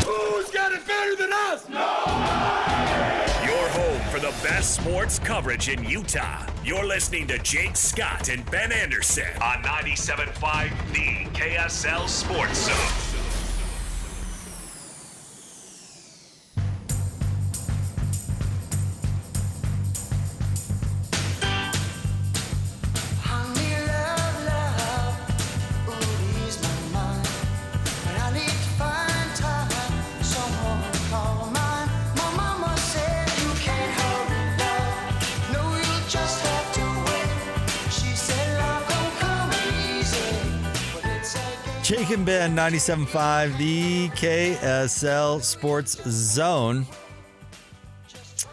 Who's got it better than us? Your home for the best sports coverage in Utah. You're listening to Jake Scott and Ben Anderson on 97.5 The KSL Sports Zone. Jake and Ben, 97.5, the KSL Sports Zone.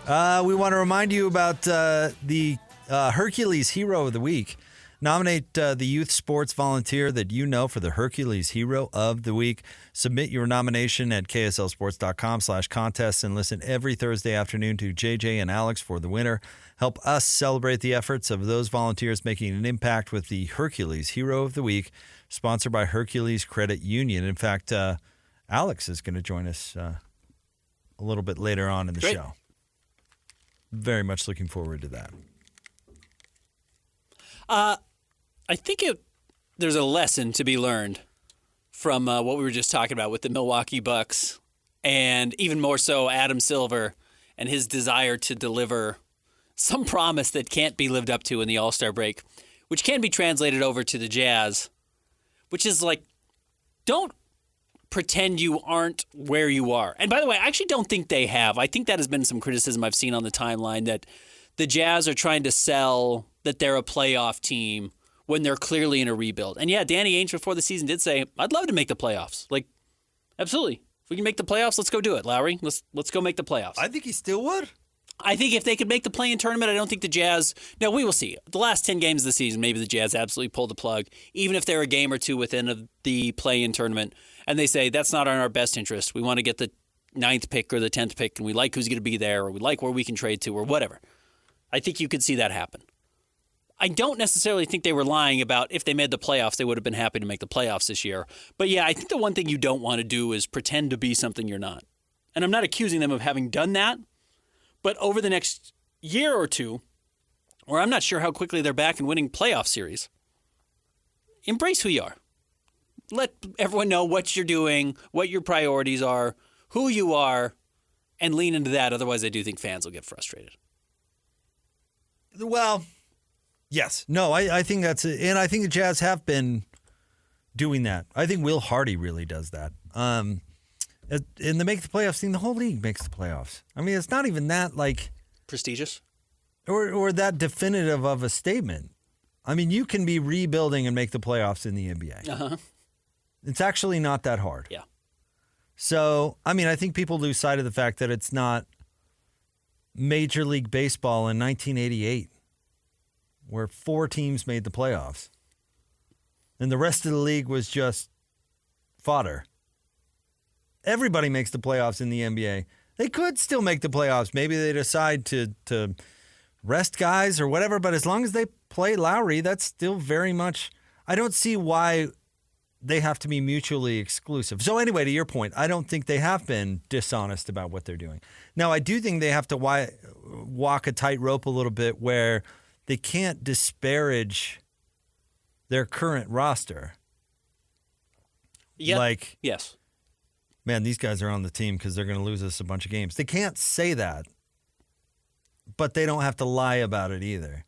We want to remind you about the Hercules Hero of the Week. Nominate the youth sports volunteer that you know for the Hercules Hero of the Week. Submit your nomination at kslsports.com/contest and listen every Thursday afternoon to JJ and Alex for the winner. Help us celebrate the efforts of those volunteers making an impact with the Hercules Hero of the Week, sponsored by Hercules Credit Union. In fact, Alex is going to join us a little bit later on in the show. Very much looking forward to that. I think there's a lesson to be learned from what we were just talking about with the Milwaukee Bucks, and even more so Adam Silver and his desire to deliver some promise that can't be lived up to in the All-Star break, which can be translated over to the Jazz, which is like, don't pretend you aren't where you are. And by the way, I actually don't think they have. I think that has been some criticism I've seen on the timeline, that the Jazz are trying to sell that they're a playoff team when they're clearly in a rebuild. And yeah, Danny Ainge before the season did say, I'd love to make the playoffs. Like, absolutely. If we can make the playoffs, let's go do it, Lowry. Let's go make the playoffs. I think he still would. I think if they could make the play-in tournament, I don't think the Jazz... Now, we will see. The last 10 games of the season, maybe the Jazz absolutely pull the plug, even if they're a game or two within the play-in tournament, and they say, that's not in our best interest. We want to get the 9th pick or the 10th pick, and we like who's going to be there, or we like where we can trade to, or whatever. I think you could see that happen. I don't necessarily think they were lying about if they made the playoffs, they would have been happy to make the playoffs this year. But yeah, I think the one thing you don't want to do is pretend to be something you're not. And I'm not accusing them of having done that, but over the next year or two, or I'm not sure how quickly they're back and winning playoff series, embrace who you are. Let everyone know what you're doing, what your priorities are, who you are, and lean into that. Otherwise, I do think fans will get frustrated. Well, yes. No, I think that's it. And I think the Jazz have been doing that. I think Will Hardy really does that. In the make the playoffs thing, the whole league makes the playoffs. I mean, it's not even that like prestigious or that definitive of a statement. I mean, you can be rebuilding and make the playoffs in the NBA. Uh-huh. It's actually not that hard. Yeah. So, I mean, I think people lose sight of the fact that it's not Major League Baseball in 1988 where 4 teams made the playoffs and the rest of the league was just fodder. Everybody makes the playoffs in the NBA. They could still make the playoffs. Maybe they decide to rest guys or whatever, but as long as they play Lowry, that's still very much... I don't see why they have to be mutually exclusive. So anyway, to your point, I don't think they have been dishonest about what they're doing. Now, I do think they have to walk a tightrope a little bit where they can't disparage their current roster. Yeah. Like... Yes. Man, these guys are on the team because they're going to lose us a bunch of games. They can't say that, but they don't have to lie about it either.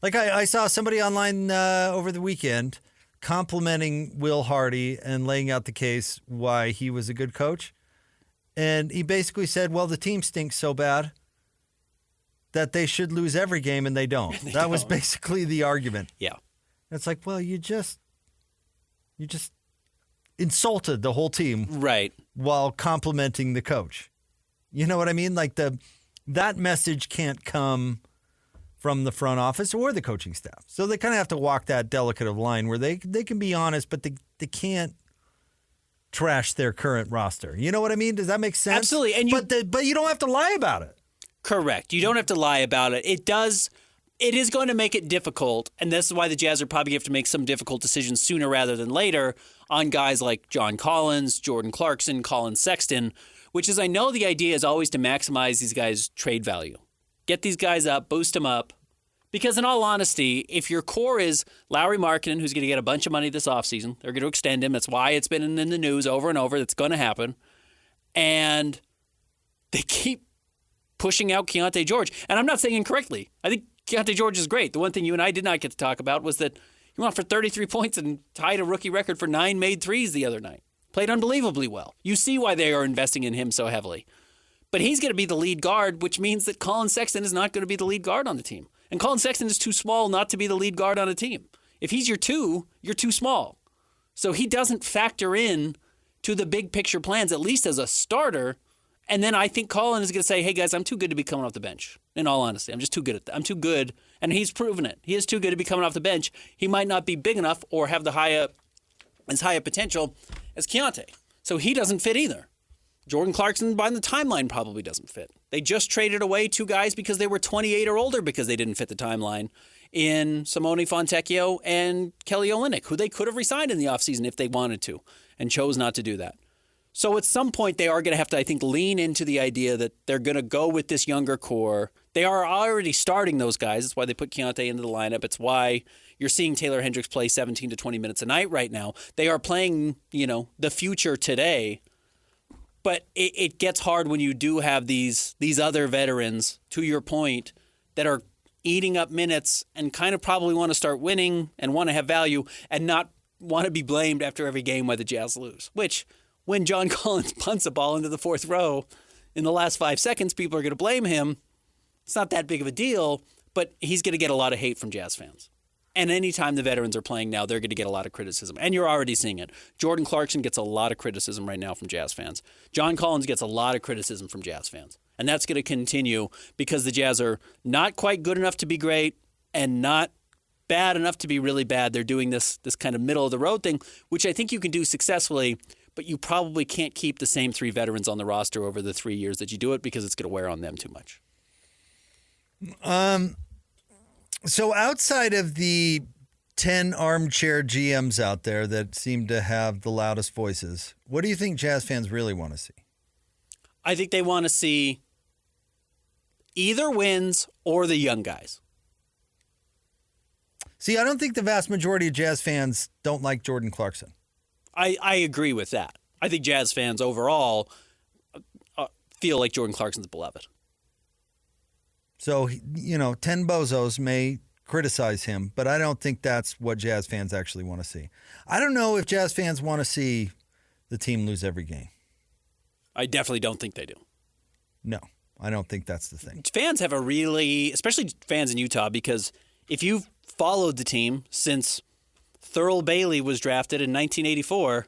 Like I saw somebody online over the weekend complimenting Will Hardy and laying out the case why he was a good coach. And he basically said, well, the team stinks so bad that they should lose every game, and they don't. That was basically the argument. Yeah. It's like, well, you just insulted the whole team, right, while complimenting the coach. You know what I mean? Like that message can't come from the front office or the coaching staff. So they kind of have to walk that delicate of line where they can be honest, but they can't trash their current roster. You know what I mean? Does that make sense? Absolutely. And but you don't have to lie about it. Correct. You don't have to lie about it. It does. It is going to make it difficult, and this is why the Jazz are probably going to have to make some difficult decisions sooner rather than later on guys like John Collins, Jordan Clarkson, Colin Sexton, which is I know the idea is always to maximize these guys' trade value. Get these guys up, boost them up. Because in all honesty, if your core is Lauri Markkanen, who's going to get a bunch of money this offseason, they're going to extend him. That's why it's been in the news over and over. That's going to happen. And they keep pushing out Keontae George. And I'm not saying incorrectly. I think Keontae George is great. The one thing you and I did not get to talk about was that he went for 33 points and tied a rookie record for 9 made threes the other night. Played unbelievably well. You see why they are investing in him so heavily. But he's going to be the lead guard, which means that Colin Sexton is not going to be the lead guard on the team. And Colin Sexton is too small not to be the lead guard on a team. If he's your 2, you're too small. So he doesn't factor in to the big picture plans, at least as a starter. And then I think Colin is going to say, hey, guys, I'm too good to be coming off the bench. In all honesty, I'm just too good at that. I'm too good. And he's proven it. He is too good to be coming off the bench. He might not be big enough or have as high a potential as Keontae. So he doesn't fit either. Jordan Clarkson, by the timeline, probably doesn't fit. They just traded away 2 guys because they were 28 or older because they didn't fit the timeline in Simone Fontecchio and Kelly Olynyk, who they could have re-signed in the offseason if they wanted to and chose not to do that. So at some point, they are going to have to, I think, lean into the idea that they're going to go with this younger core. They are already starting those guys. That's why they put Keontae into the lineup. It's why you're seeing Taylor Hendricks play 17 to 20 minutes a night right now. They are playing, the future today. But it gets hard when you do have these other veterans, to your point, that are eating up minutes and kind of probably want to start winning and want to have value and not want to be blamed after every game why the Jazz lose. Which, when John Collins punts a ball into the 4th row in the last 5 seconds, people are going to blame him. It's not that big of a deal, but he's going to get a lot of hate from Jazz fans. And anytime the veterans are playing now, they're going to get a lot of criticism. And you're already seeing it. Jordan Clarkson gets a lot of criticism right now from Jazz fans. John Collins gets a lot of criticism from Jazz fans. And that's going to continue because the Jazz are not quite good enough to be great and not bad enough to be really bad. They're doing this kind of middle-of-the-road thing, which I think you can do successfully, but you probably can't keep the same 3 veterans on the roster over the 3 years that you do it because it's going to wear on them too much. So outside of the 10 armchair GMs out there that seem to have the loudest voices, what do you think Jazz fans really want to see? I think they want to see either wins or the young guys. See, I don't think the vast majority of Jazz fans don't like Jordan Clarkson. I agree with that. I think Jazz fans overall feel like Jordan Clarkson's beloved. So, 10 bozos may criticize him, but I don't think that's what Jazz fans actually want to see. I don't know if Jazz fans want to see the team lose every game. I definitely don't think they do. No, I don't think that's the thing. Fans have especially fans in Utah, because if you've followed the team since Thurl Bailey was drafted in 1984,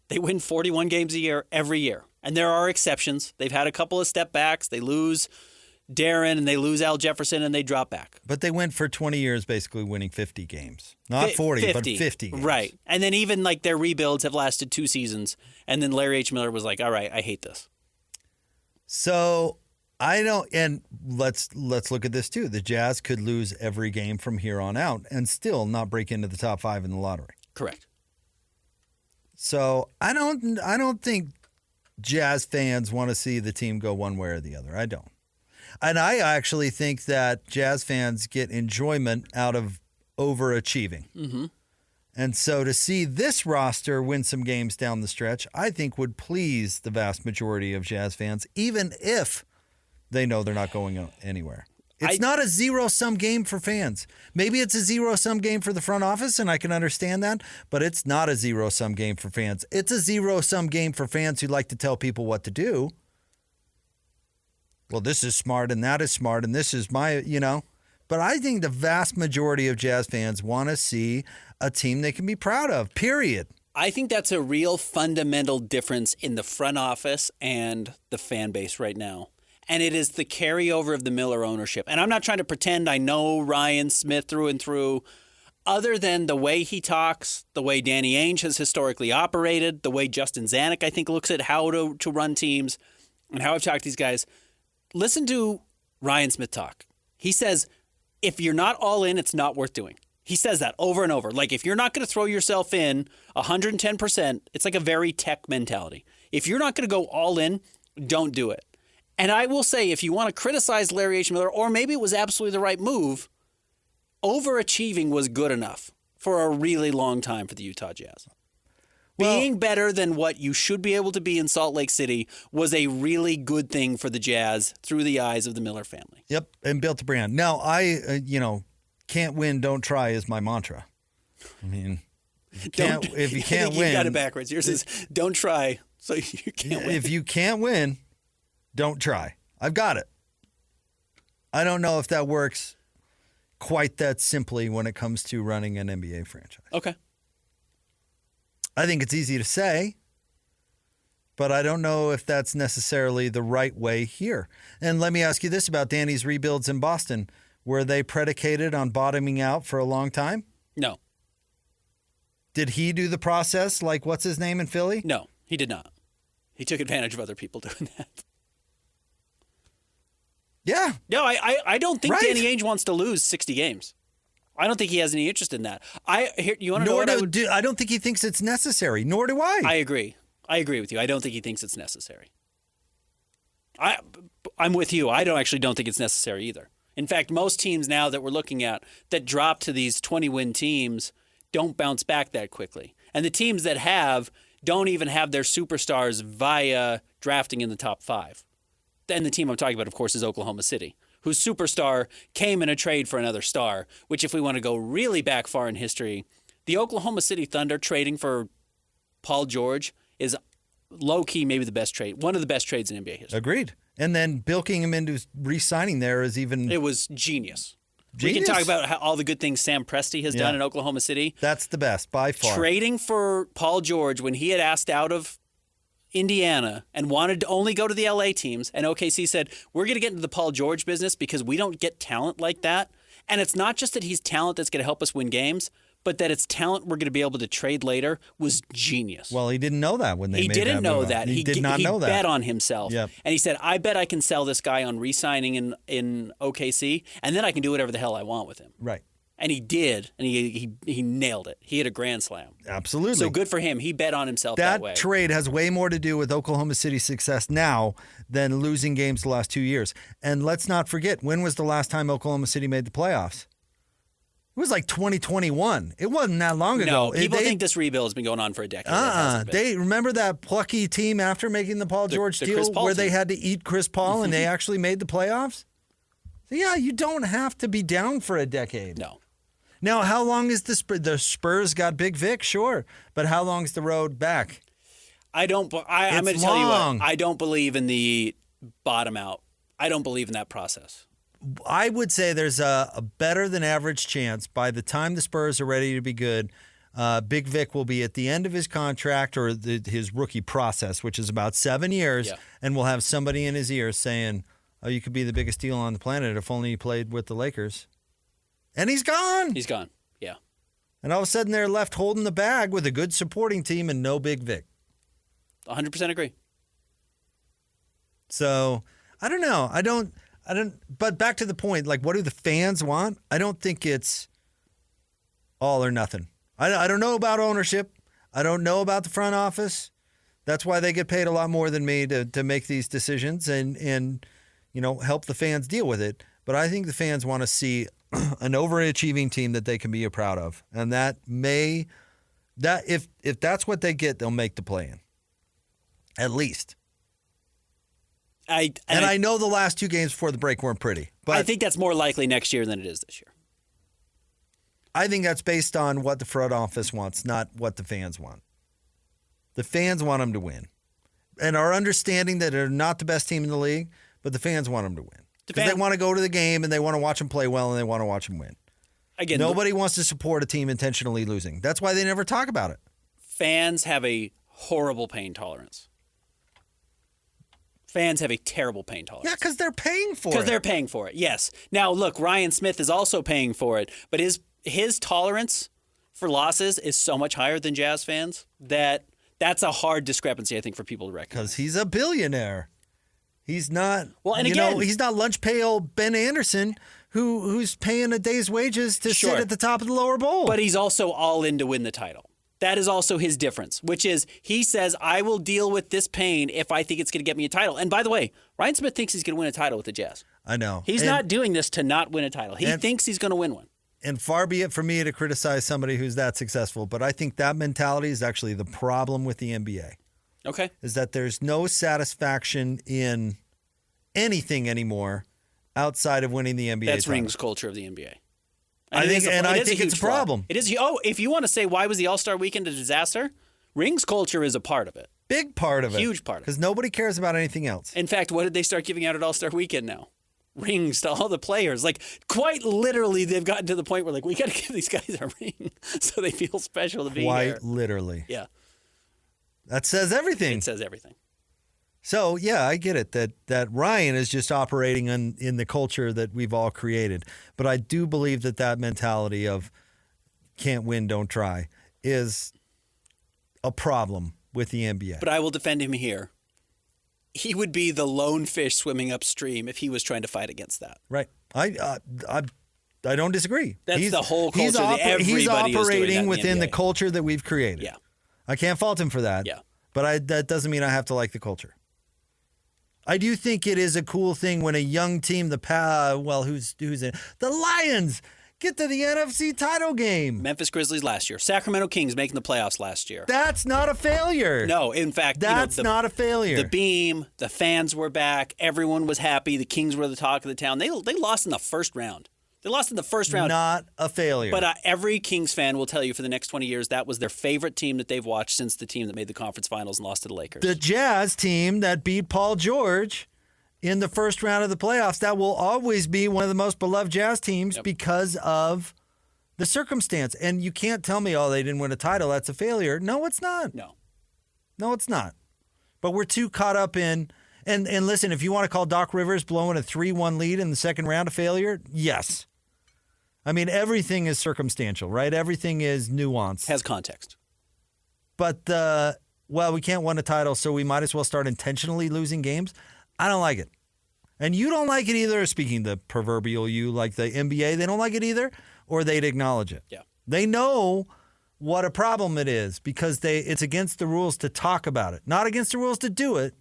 they win 41 games a year every year. And there are exceptions. They've had a couple of step backs. They lose Darren and they lose Al Jefferson and they drop back. But they went for 20 years basically winning 50 games. Not 40, 50. But 50 games. Right. And then even their rebuilds have lasted 2 seasons. And then Larry H. Miller was like, all right, I hate this. So I don't, and let's look at this too. The Jazz could lose every game from here on out and still not break into the top 5 in the lottery. Correct. So I don't think Jazz fans want to see the team go one way or the other. I don't. And I actually think that Jazz fans get enjoyment out of overachieving. Mm-hmm. And so to see this roster win some games down the stretch, I think would please the vast majority of Jazz fans, even if they know they're not going anywhere. It's not a zero-sum game for fans. Maybe it's a zero-sum game for the front office, and I can understand that, but it's not a zero-sum game for fans. It's a zero-sum game for fans who like to tell people what to do. Well, this is smart, and that is smart, and this is my, But I think the vast majority of Jazz fans want to see a team they can be proud of, period. I think that's a real fundamental difference in the front office and the fan base right now. And it is the carryover of the Miller ownership. And I'm not trying to pretend I know Ryan Smith through and through, other than the way he talks, the way Danny Ainge has historically operated, the way Justin Zanuck, I think, looks at how to run teams, and how I've talked to these guys. Listen to Ryan Smith talk. He says if you're not all in, it's not worth doing. He says that over and over. Like, if you're not going to throw yourself in 110%, it's like a very tech mentality. If you're not going to go all in, don't do it. And I will say, if you want to criticize Larry H. Miller, or maybe it was absolutely the right move, overachieving was good enough for a really long time for the Utah Jazz. Being better than what you should be able to be in Salt Lake City was a really good thing for the Jazz through the eyes of the Miller family. Yep, and built a brand. Now, can't win, don't try is my mantra. I mean, if you can't win. You got it backwards. Yours is don't try, so you can't win. If you can't win, don't try. I've got it. I don't know if that works quite that simply when it comes to running an NBA franchise. Okay. I think it's easy to say, but I don't know if that's necessarily the right way here. And let me ask you this about Danny's rebuilds in Boston. Were they predicated on bottoming out for a long time? No. Did he do the process like what's his name in Philly? No, he did not. He took advantage of other people doing that. Yeah. No, I don't think Right. Danny Ainge wants to lose 60 games. I don't think he has any interest in that. You want to know Nor what I would do I don't think he thinks it's necessary. Nor do I. I agree. I agree with you. I don't think he thinks it's necessary. I'm with you. I don't think it's necessary either. In fact, most teams now that we're looking at that drop to these 20-win teams don't bounce back that quickly. And the teams that have don't even have their superstars via drafting in the top 5. And the team I'm talking about, of course, is Oklahoma City, whose superstar came in a trade for another star, which if we want to go really back far in history, the Oklahoma City Thunder trading for Paul George is low-key maybe the best trade, one of the best trades in NBA history. Agreed. And then bilking him into re-signing there is even... It was genius. Genius. We can talk about all the good things Sam Presti has done in Oklahoma City. That's the best, by far. Trading for Paul George when he had asked out of Indiana and wanted to only go to the LA teams, and OKC said, we're going to get into the Paul George business because we don't get talent like that. And it's not just that he's talent that's going to help us win games, but that it's talent we're going to be able to trade later was genius. Well, he didn't know that when they made that move. He didn't know that. He did not know that. He bet on himself. Yep. And he said, I bet I can sell this guy on re-signing in OKC, and then I can do whatever the hell I want with him. Right. And he did, and he nailed it. He hit a grand slam. Absolutely. So good for him. He bet on himself that way. That trade has way more to do with Oklahoma City's success now than losing games the last 2 years. And let's not forget, when was the last time Oklahoma City made the playoffs? It was like 2021. It wasn't that long ago. No, people think this rebuild has been going on for a decade. They remember that plucky team after making the Paul George deal Chris Paul where they team. had to eat Chris Paul and they actually made the playoffs? So yeah, you don't have to be down for a decade. No. Now, how long is the Spurs got Big Vic? Sure. But how long's the road back? I'm going to tell you what. I don't believe in the bottom out. I don't believe in that process. I would say there's a better than average chance by the time the Spurs are ready to be good, Big Vic will be at the end of his contract or his rookie process, which is about 7 years, and we'll have somebody in his ear saying, oh, you could be the biggest deal on the planet if only you played with the Lakers. And he's gone. He's gone, yeah. And all of a sudden they're left holding the bag with a good supporting team and no Big Vic. 100% agree. So, I don't know. I don't, but back to the point, like, what do the fans want? I don't think it's all or nothing. I don't know about ownership. I don't know about the front office. That's why they get paid a lot more than me to make these decisions and help the fans deal with it. But I think the fans want to see an overachieving team that they can be proud of. And if that's what they get, they'll make the play-in. At least. I know the last 2 games before the break weren't pretty. But I think that's more likely next year than it is this year. I think that's based on what the front office wants, not what the fans want. The fans want them to win. And are understanding that they're not the best team in the league, but the fans want them to win. Because they want to go to the game and they want to watch them play well and they want to watch them win. Again, nobody wants to support a team intentionally losing. That's why they never talk about it. Fans have a horrible pain tolerance. Fans have a terrible pain tolerance. Yeah, because they're paying for it. Because they're paying for it, yes. Now, look, Ryan Smith is also paying for it, but his tolerance for losses is so much higher than Jazz fans that that's a hard discrepancy, I think, for people to recognize. Because he's a billionaire. He's not. Well, and he's not lunch pail Ben Anderson, who's paying a day's wages to sit at the top of the lower bowl. But he's also all in to win the title. That is also his difference, which is he says, I will deal with this pain if I think it's going to get me a title. And by the way, Ryan Smith thinks he's going to win a title with the Jazz. I know. He's not doing this to not win a title. He thinks he's going to win one. And far be it from me to criticize somebody who's that successful, but I think that mentality is actually the problem with the NBA. Okay. Is that there's no satisfaction in anything anymore outside of winning the NBA That's title. Rings culture of the NBA. I think it's a problem. It is. Oh, if you want to say why was the All-Star Weekend a disaster, Rings culture is a part of it. Big part of it. Huge part of it. Because nobody cares about anything else. In fact, what did they start giving out at All-Star Weekend now? Rings to all the players. Like, quite literally, they've gotten to the point where, like, we got to give these guys a ring so they feel special to be here. Quite literally. Yeah. That says everything. It says everything. So, yeah, I get it that Ryan is just operating in the culture that we've all created. But I do believe that mentality of can't win, don't try is a problem with the NBA. But I will defend him here. He would be the lone fish swimming upstream if he was trying to fight against that. Right. I don't disagree. That's the whole culture that everybody he's is doing operating in within the the culture that we've created. Yeah. I can't fault him for that. Yeah. But that doesn't mean I have to like the culture. I do think it is a cool thing when a young team, who's in the Lions get to the NFC title game. Memphis Grizzlies last year. Sacramento Kings making the playoffs last year. That's not a failure. No, in fact, that's not a failure. The beam, the fans were back. Everyone was happy. The Kings were the talk of the town. They lost in the first round. They lost in the first round. Not a failure. But every Kings fan will tell you for the next 20 years that was their favorite team that they've watched since the team that made the conference finals and lost to the Lakers. The Jazz team that beat Paul George in the first round of the playoffs, that will always be one of the most beloved Jazz teams because of the circumstance. And you can't tell me, they didn't win a title. That's a failure. No, it's not. No, it's not. But we're too caught up in, and listen, if you want to call Doc Rivers blowing a 3-1 lead in the second round a failure, yes. I mean, everything is circumstantial, right? Everything is nuanced. Has context. But, we can't win a title, so we might as well start intentionally losing games. I don't like it. And you don't like it either, speaking the proverbial you, like the NBA, they don't like it either, or they'd acknowledge it. Yeah. They know what a problem it is because it's against the rules to talk about it. Not against the rules to do it.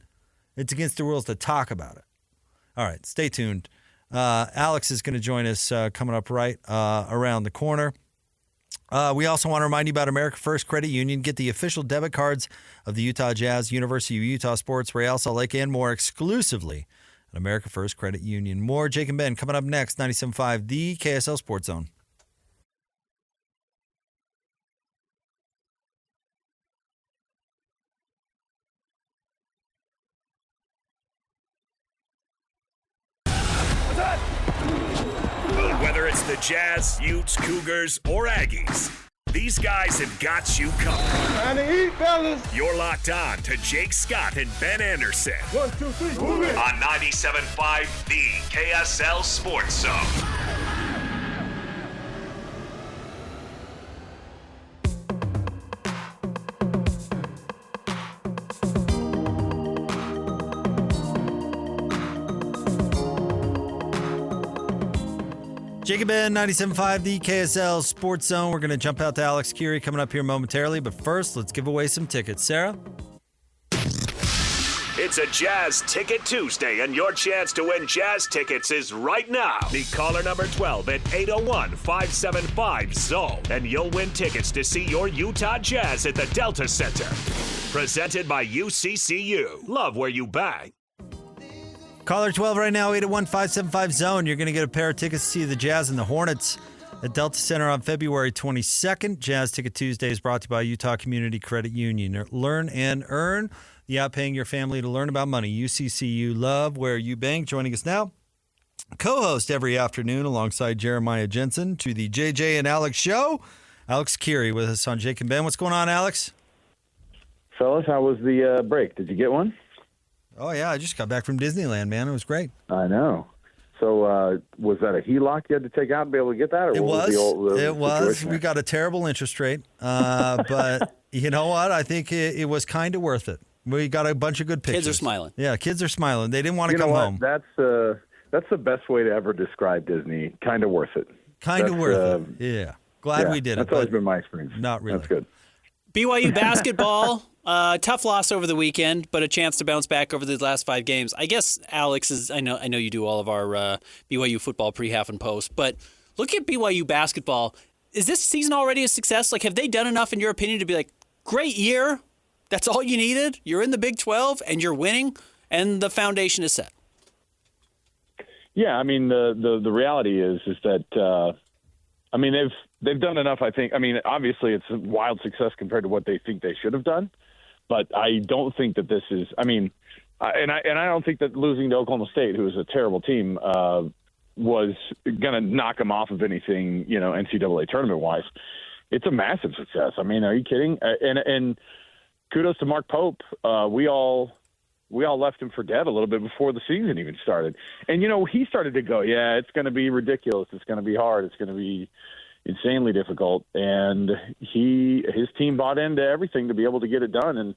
It's against the rules to talk about it. All right, stay tuned. Alex is going to join us coming up right around the corner. We also want to remind you about America First Credit Union. Get the official debit cards of the Utah Jazz, University of Utah Sports, Real Salt Lake, and more exclusively at America First Credit Union. More Jake and Ben coming up next, 97.5, the KSL Sports Zone. Whether it's the Jazz, Utes, Cougars, or Aggies, these guys have got you covered. Time to eat, fellas. You're locked on to Jake Scott and Ben Anderson 1, 2, 3, move it. on 97.5, the KSL Sports Zone. Jacob Ben, 97.5, the KSL Sports Zone. We're going to jump out to Alex Kirry coming up here momentarily. But first, let's give away some tickets. Sarah? It's a Jazz Ticket Tuesday, and your chance to win Jazz tickets is right now. Be caller number 12 at 801-575-ZONE, and you'll win tickets to see your Utah Jazz at the Delta Center. Presented by UCCU. Love where you bang. Caller 12 right now, 801-575-ZONE. You're going to get a pair of tickets to see the Jazz and the Hornets at Delta Center on February 22nd. Jazz Ticket Tuesday is brought to you by Utah Community Credit Union. Learn and earn. The outpaying your family to learn about money. UCCU, love where you bank. Joining us now, co-host every afternoon alongside Jeremiah Jensen to the JJ and Alex show. Alex Kirry with us on Jake and Ben. What's going on, Alex? Fellas, how was the break? Did you get one? Oh, yeah. I just got back from Disneyland, man. It was great. I know. So was that a HELOC you had to take out to be able to get that? Or It what was. the It was. situation We got a terrible interest rate. But you know what? I think it was kind of worth it. We got a bunch of good pictures. Kids are smiling. Yeah, kids are smiling. They didn't want to You know come what? home. That's the best way to ever describe Disney. Kind of worth it. Kind of worth it. Yeah. Glad we did it. That's always been my experience. Not really. That's good. BYU basketball, tough loss over the weekend, but a chance to bounce back over the last 5 games. I guess Alex is. I know you do all of our BYU football pre-half and post, but look at BYU basketball. Is this season already a success? Like, have they done enough, in your opinion, to be like, great year? That's all you needed. You're in the Big 12 and you're winning, and the foundation is set. Yeah, I mean the reality is that I mean they've done enough. I think. I mean, obviously it's a wild success compared to what they think they should have done, but I don't think that this is. I mean, I don't think that losing to Oklahoma State, who is a terrible team, was going to knock them off of anything, NCAA tournament wise. It's a massive success. I mean, are you kidding? And kudos to Mark Pope. We all left him for dead a little bit before the season even started. And, he started to go, yeah, it's going to be ridiculous. It's going to be hard. It's going to be insanely difficult. And his team bought into everything to be able to get it done. And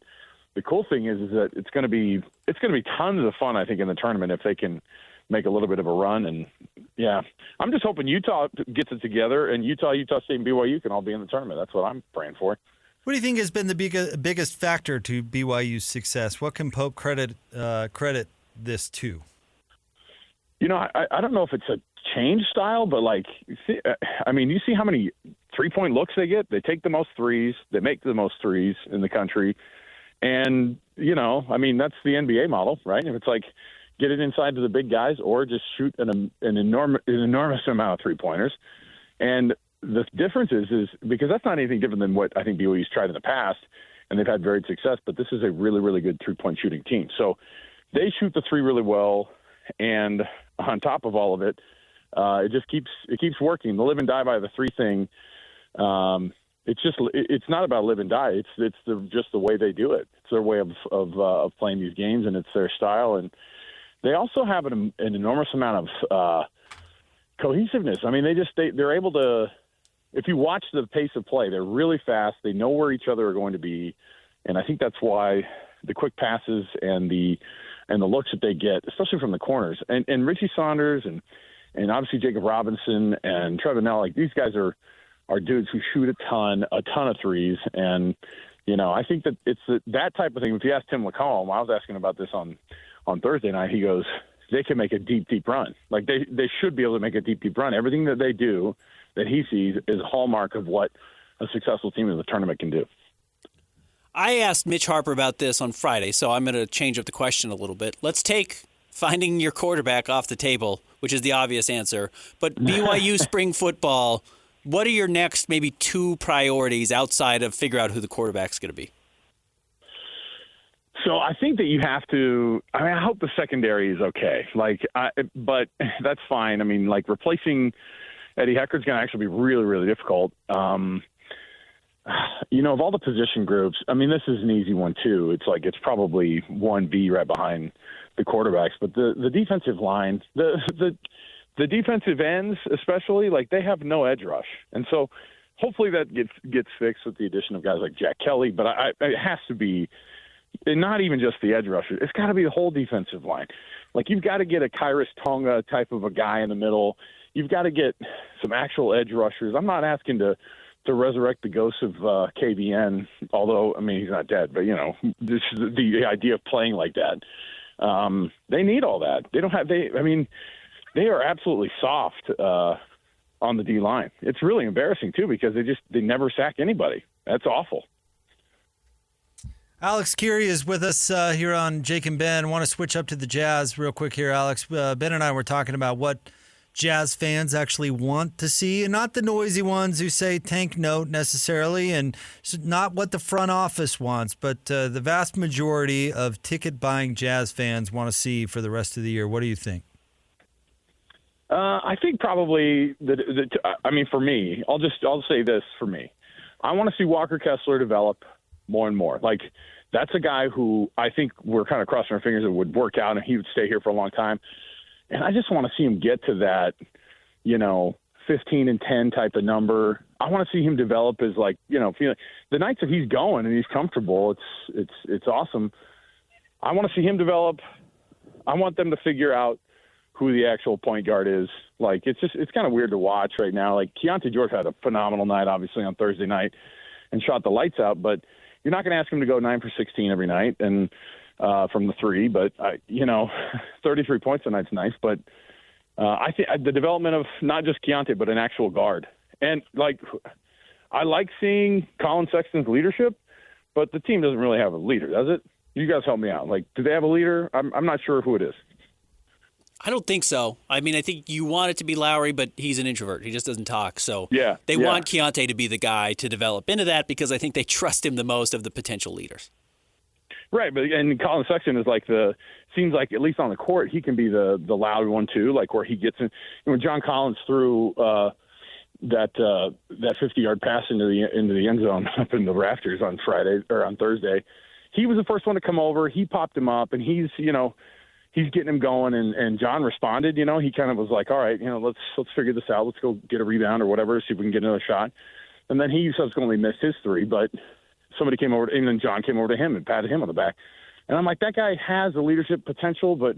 the cool thing is that it's going to be tons of fun, I think, in the tournament if they can make a little bit of a run. And, yeah, I'm just hoping Utah gets it together, and Utah State, and BYU can all be in the tournament. That's what I'm praying for. What do you think has been the biggest factor to BYU's success? What can Pope credit this to? I don't know if it's a change style, but you see how many 3-point looks they get? They take the most threes. They make the most threes in the country. And, that's the NBA model, right? If it's like get it inside to the big guys or just shoot an enormous amount of 3-pointers. And the difference is because that's not anything different than what I think BYU's tried in the past, and they've had varied success, but this is a really, really good 3-point shooting team. So they shoot the 3 really well, and on top of all of it, it keeps working. The live and die by the 3 thing, it's not about live and die. It's just the way they do it. It's their way of playing these games, and it's their style. And they also have an enormous amount of cohesiveness. I mean, they're able to. If you watch the pace of play, they're really fast. They know where each other are going to be, and I think that's why the quick passes and the looks that they get, especially from the corners, and Richie Saunders and obviously Jacob Robinson and Trevor Nell, these guys are dudes who shoot a ton of threes, and I think that it's that type of thing. If you ask Tim LaComb, I was asking about this on Thursday night. He goes, they can make a deep run. Like they should be able to make a deep run. Everything that they do that he sees is a hallmark of what a successful team in the tournament can do. I asked Mitch Harper about this on Friday, so I'm going to change up the question a little bit. Let's take finding your quarterback off the table, which is the obvious answer. But BYU spring football, what are your next maybe 2 priorities outside of figure out who the quarterback's going to be? So I think that you have to. I mean, I hope the secondary is okay. But that's fine. I mean, replacing Eddie Hecker's going to actually be really, really difficult. Of all the position groups, I mean, this is an easy one too. It's probably 1B right behind the quarterbacks. But the defensive line, the defensive ends, especially, they have no edge rush, and so hopefully that gets fixed with the addition of guys like Jack Kelly. But it has to be. And not even just the edge rusher. It's got to be the whole defensive line. You've got to get a Kairos Tonga type of a guy in the middle. You've got to get some actual edge rushers. I'm not asking to resurrect the ghost of KVN, although, I mean, he's not dead. But, this is the idea of playing like that. They need all that. They are absolutely soft on the D-line. It's really embarrassing, too, because they never sack anybody. That's awful. Alex Kirry is with us here on Jake and Ben. I want to switch up to the Jazz real quick here, Alex. Ben and I were talking about what Jazz fans actually want to see, and not the noisy ones who say tank note necessarily, and not what the front office wants, but the vast majority of ticket-buying Jazz fans want to see for the rest of the year. What do you think? I think probably for me, I'll say this for me. I want to see Walker Kessler develop more and more. That's a guy who I think we're kind of crossing our fingers it would work out and he would stay here for a long time. And I just want to see him get to that, 15-10 type of number. I want to see him develop as feeling the nights that he's going and he's comfortable. It's awesome. I want to see him develop. I want them to figure out who the actual point guard is. Like, it's kind of weird to watch right now. Like, Keontae George had a phenomenal night, obviously, on Thursday night and shot the lights out, but you're not going to ask him to go 9 for 16 every night and from the three. But, 33 points a night's nice. But I think the development of not just Keontae, but an actual guard. And, like, I like seeing Colin Sexton's leadership, but the team doesn't really have a leader, does it? You guys help me out. Like, do they have a leader? I'm not sure who it is. I don't think so. I mean, I think you want it to be Lowry, but he's an introvert. He just doesn't talk. So they want Keontae to be the guy to develop into that because I think they trust him the most of the potential leaders. Right, and Colin Sexton is like seems like at least on the court he can be the loud one too, like where he gets in. When John Collins threw that 50-yard pass into the end zone up in the rafters on Friday or on Thursday, he was the first one to come over. He popped him up, and he's getting him going, and John responded. He kind of was like, all right, let's figure this out. Let's go get a rebound or whatever, see if we can get another shot. And then he subsequently missed his three, but somebody came over, and then John came over to him and patted him on the back. And I'm like, that guy has the leadership potential, but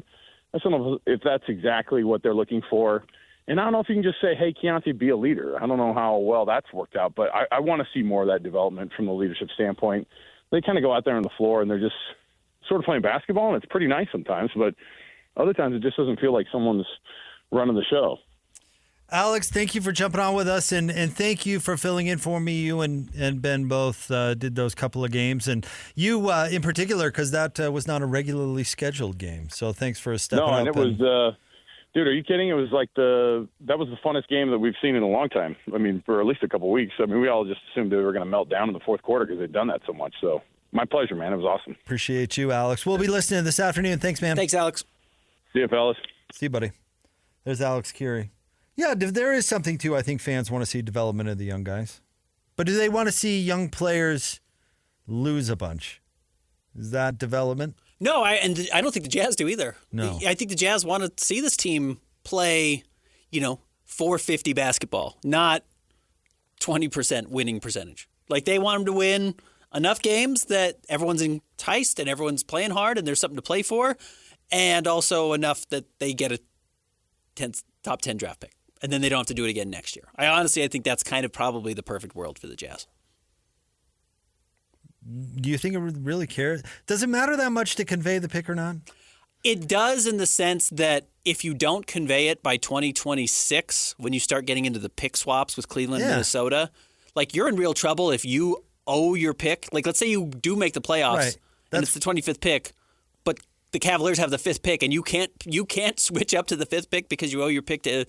I don't know if that's exactly what they're looking for. And I don't know if you can just say, hey, Keontae, be a leader. I don't know how well that's worked out, but I want to see more of that development from the leadership standpoint. They kind of go out there on the floor, and they're just sort of playing basketball, and it's pretty nice sometimes, but other times it just doesn't feel like someone's running the show. Alex, thank you for jumping on with us, and thank you for filling in for me. You and Ben both did those couple of games, and you in particular, because that was not a regularly scheduled game. So thanks for stepping up. No, and it was, dude, are you kidding? It was like that was the funnest game that we've seen in a long time. I mean, for at least a couple of weeks. I mean, we all just assumed they were going to melt down in the fourth quarter because they'd done that so much. So my pleasure, man. It was awesome. Appreciate you, Alex. We'll be listening this afternoon. Thanks, man. Thanks, Alex. See you, fellas. See you, buddy. There's Alex Kirry. Yeah, there is something, too. I think fans want to see development of the young guys. But do they want to see young players lose a bunch? Is that development? No, I don't think the Jazz do either. No. I think the Jazz want to see this team play, 450 basketball, not 20% winning percentage. Like, they want them to win enough games that everyone's enticed and everyone's playing hard and there's something to play for, and also enough that they get a top 10 draft pick. And then they don't have to do it again next year. I think that's kind of probably the perfect world for the Jazz. Do you think it really cares? Does it matter that much to convey the pick or not? It does, in the sense that if you don't convey it by 2026, when you start getting into the pick swaps with Cleveland and Minnesota, like, you're in real trouble if you owe your pick. Like, let's say you do make the playoffs and it's the 25th pick, but the Cavaliers have the 5th pick, and you can't switch up to the 5th pick because you owe your pick to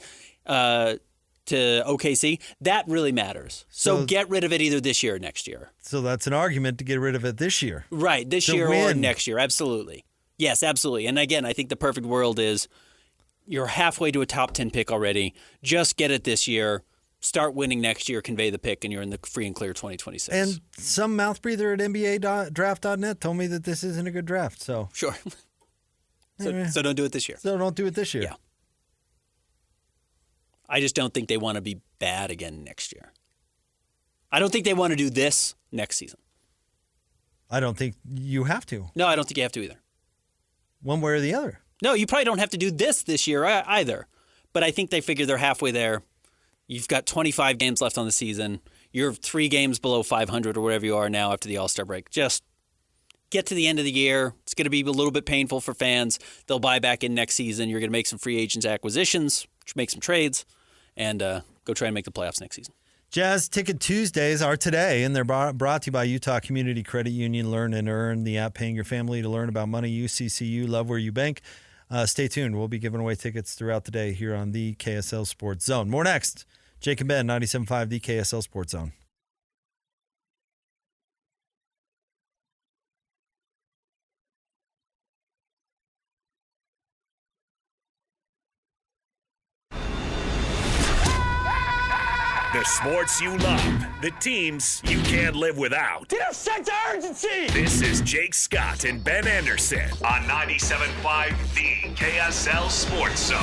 OKC. That really matters. So get rid of it either this year or next year. So that's an argument to get rid of it this year. Right, this year or next year. Absolutely. Yes, absolutely. And again, I think the perfect world is you're halfway to a top 10 pick already. Just get it this year. Start winning next year, convey the pick, and you're in the free and clear 2026. And some mouth breather at NBA draft.net told me that this isn't a good draft. So sure. So don't do it this year. So don't do it this year. Yeah. I just don't think they want to be bad again next year. I don't think they want to do this next season. I don't think you have to. No, I don't think you have to either. One way or the other. No, you probably don't have to do this year either. But I think they figure they're halfway there. You've got 25 games left on the season. You're 3 games below 500 or whatever you are now after the All-Star break. Just get to the end of the year. It's going to be a little bit painful for fans. They'll buy back in next season. You're going to make some free agents acquisitions, make some trades, and go try and make the playoffs next season. Jazz Ticket Tuesdays are today, and they're brought to you by Utah Community Credit Union. Learn and earn the app paying your family to learn about money. UCCU, love where you bank. Stay tuned. We'll be giving away tickets throughout the day here on the KSL Sports Zone. More next. Jake and Ben, 97.5, the KSL Sports Zone. The sports you love, the teams you can't live without. Get a sense of urgency! This is Jake Scott and Ben Anderson on 97.5, the KSL Sports Zone.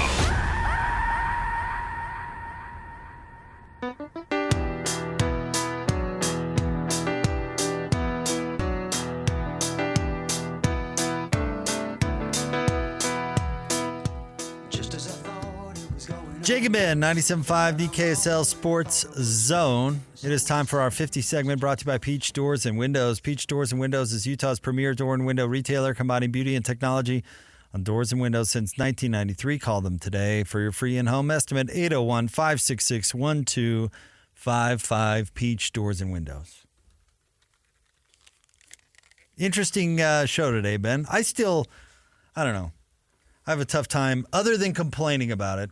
Jacob in 97.5, the KSL Sports Zone. It is time for our 50 segment brought to you by Peach Doors and Windows. Peach Doors and Windows is Utah's premier door and window retailer, combining beauty and technology on doors and windows since 1993. Call them today for your free in-home estimate, 801-566-1255, Peach Doors and Windows. Interesting show today, Ben. I don't know. I have a tough time, other than complaining about it,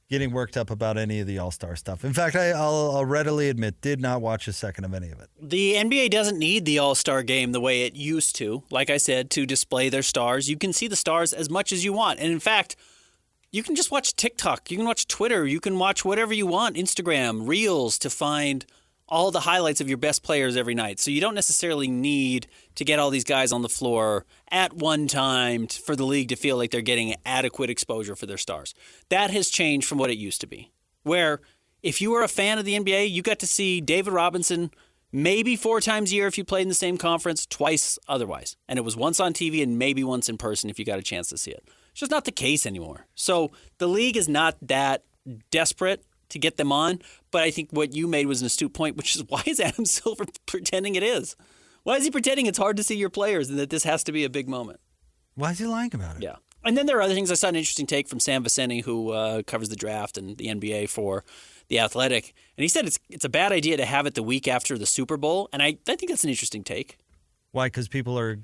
getting worked up about any of the All-Star stuff. In fact, I'll readily admit, did not watch a second of any of it. The NBA doesn't need the All-Star game the way it used to, like I said, to display their stars. You can see the stars as much as you want. And in fact, you can just watch TikTok. You can watch Twitter. You can watch whatever you want, Instagram, Reels, to find all the highlights of your best players every night. So you don't necessarily need to get all these guys on the floor at one time for the league to feel like they're getting adequate exposure for their stars. That has changed from what it used to be, where if you were a fan of the NBA, you got to see David Robinson maybe 4 times a year if you played in the same conference, twice otherwise. And it was once on TV and maybe once in person if you got a chance to see it. It's just not the case anymore. So the league is not that desperate to get them on, but I think what you made was an astute point, which is, why is Adam Silver pretending it is? Why is he pretending it's hard to see your players and that this has to be a big moment? Why is he lying about it? Yeah. And then there are other things. I saw an interesting take from Sam Vicente, who covers the draft and the NBA for The Athletic, and he said it's a bad idea to have it the week after the Super Bowl, and I think that's an interesting take. Why? Because people are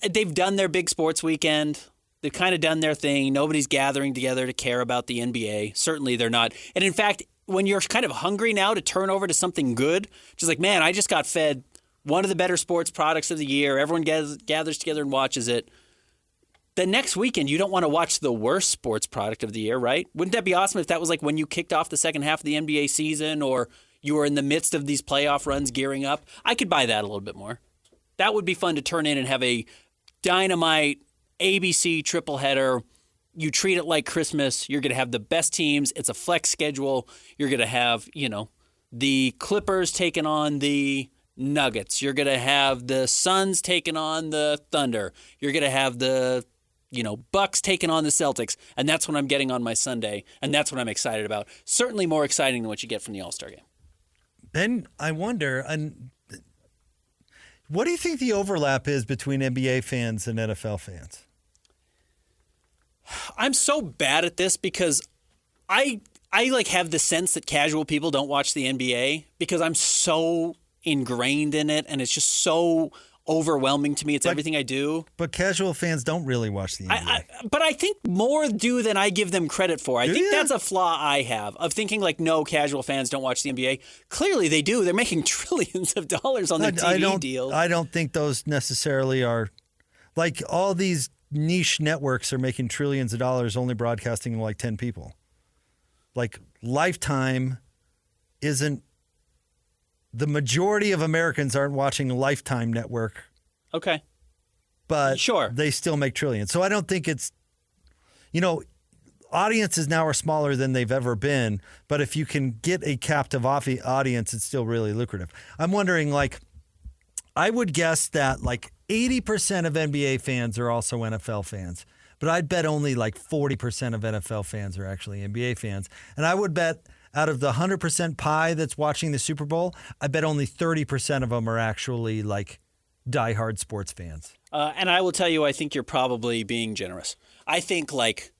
they've done their big sports weekend. They've kind of done their thing. Nobody's gathering together to care about the NBA. Certainly they're not. And in fact, when you're kind of hungry now to turn over to something good, just like, man, I just got fed one of the better sports products of the year. Everyone gathers together and watches it. The next weekend, you don't want to watch the worst sports product of the year, right? Wouldn't that be awesome if that was like when you kicked off the second half of the NBA season, or you were in the midst of these playoff runs gearing up? I could buy that a little bit more. That would be fun to turn in and have a dynamite ABC triple header. You treat it like Christmas. You're going to have the best teams. It's a flex schedule. You're going to have, the Clippers taking on the Nuggets. You're going to have the Suns taking on the Thunder. You're going to have the Bucks taking on the Celtics. And that's what I'm getting on my Sunday. And that's what I'm excited about. Certainly more exciting than what you get from the All-Star game. Ben, I wonder, what do you think the overlap is between NBA fans and NFL fans? I'm so bad at this because I have the sense that casual people don't watch the NBA because I'm so ingrained in it and it's just so overwhelming to me. It's everything I do. But casual fans don't really watch the NBA. But I think more do than I give them credit for. I think that's a flaw I have of thinking like, no, casual fans don't watch the NBA. Clearly they do. They're making trillions of dollars on their TV deals. I don't think those necessarily are like all these niche networks are making trillions of dollars only broadcasting like 10 people. Like Lifetime isn't. The majority of Americans aren't watching Lifetime network. Okay. But sure, they still make trillions. So I don't think it's, audiences now are smaller than they've ever been. But if you can get a captive audience, it's still really lucrative. I'm wondering, I would guess that 80% of NBA fans are also NFL fans. But I'd bet only 40% of NFL fans are actually NBA fans. And I would bet out of the 100% pie that's watching the Super Bowl, I bet only 30% of them are actually diehard sports fans. And I will tell you, I think you're probably being generous. I think 95%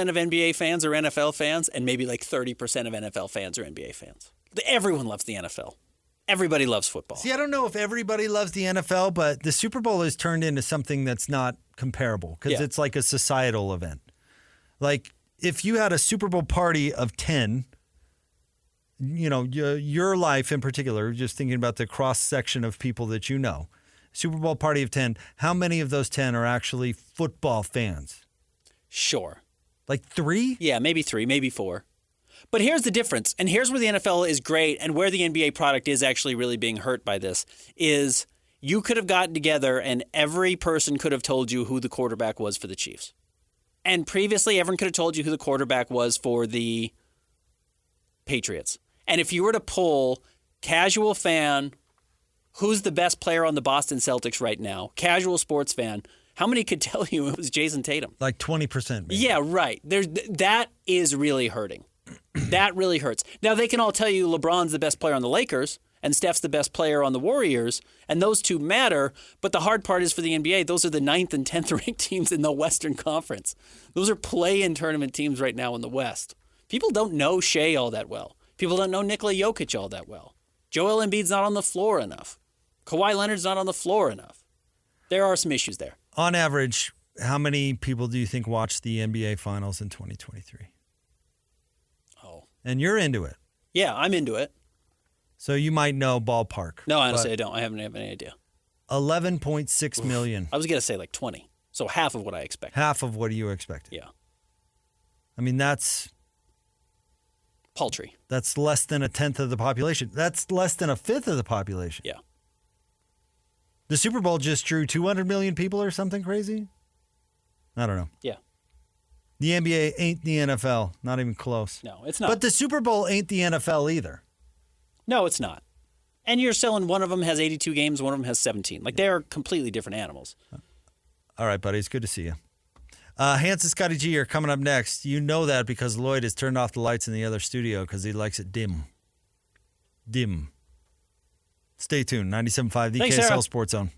of NBA fans are NFL fans, and maybe 30% of NFL fans are NBA fans. Everyone loves the NFL. Everybody loves football. See, I don't know if everybody loves the NFL, but the Super Bowl has turned into something that's not comparable because it's like a societal event. If you had a Super Bowl party of 10, your life in particular, just thinking about the cross-section of people that you know, Super Bowl party of 10, how many of those 10 are actually football fans? Sure. 3? Yeah, maybe 3, maybe 4. But here's the difference, and here's where the NFL is great and where the NBA product is actually really being hurt by this, is you could have gotten together and every person could have told you who the quarterback was for the Chiefs. And previously, everyone could have told you who the quarterback was for the Patriots. And if you were to poll casual fan, who's the best player on the Boston Celtics right now, casual sports fan, How many could tell you it was Jason Tatum? Like 20%. Maybe. Yeah, right. That is really hurting. That really hurts. Now, they can all tell you LeBron's the best player on the Lakers and Steph's the best player on the Warriors, and those two matter. But the hard part is for the NBA, those are the 9th and 10th ranked teams in the Western Conference. Those are play-in tournament teams right now in the West. People don't know Shea all that well. People don't know Nikola Jokic all that well. Joel Embiid's not on the floor enough. Kawhi Leonard's not on the floor enough. There are some issues there. On average, how many people do you think watch the NBA Finals in 2023? Oh. And you're into it. Yeah, I'm into it. So you might know ballpark. No, honestly, I don't. I haven't any idea. 11.6 million. I was going to say like 20. So half of what I expected. Half of what you expected. Yeah. I mean, that's paltry. That's less than a tenth of the population. That's less than a fifth of the population. Yeah. The Super Bowl just drew 200 million people or something crazy? I don't know. Yeah. The NBA ain't the NFL. Not even close. No, it's not. But the Super Bowl ain't the NFL either. No, it's not. And you're selling one of them has 82 games, one of them has 17. Like, they are completely different animals. All right, buddy. It's good to see you. Hans and Scotty G are coming up next. You know that because Lloyd has turned off the lights in the other studio because he likes it dim. Dim. Stay tuned. 97.5, the Thanks, KSL Sarah. Sports Zone.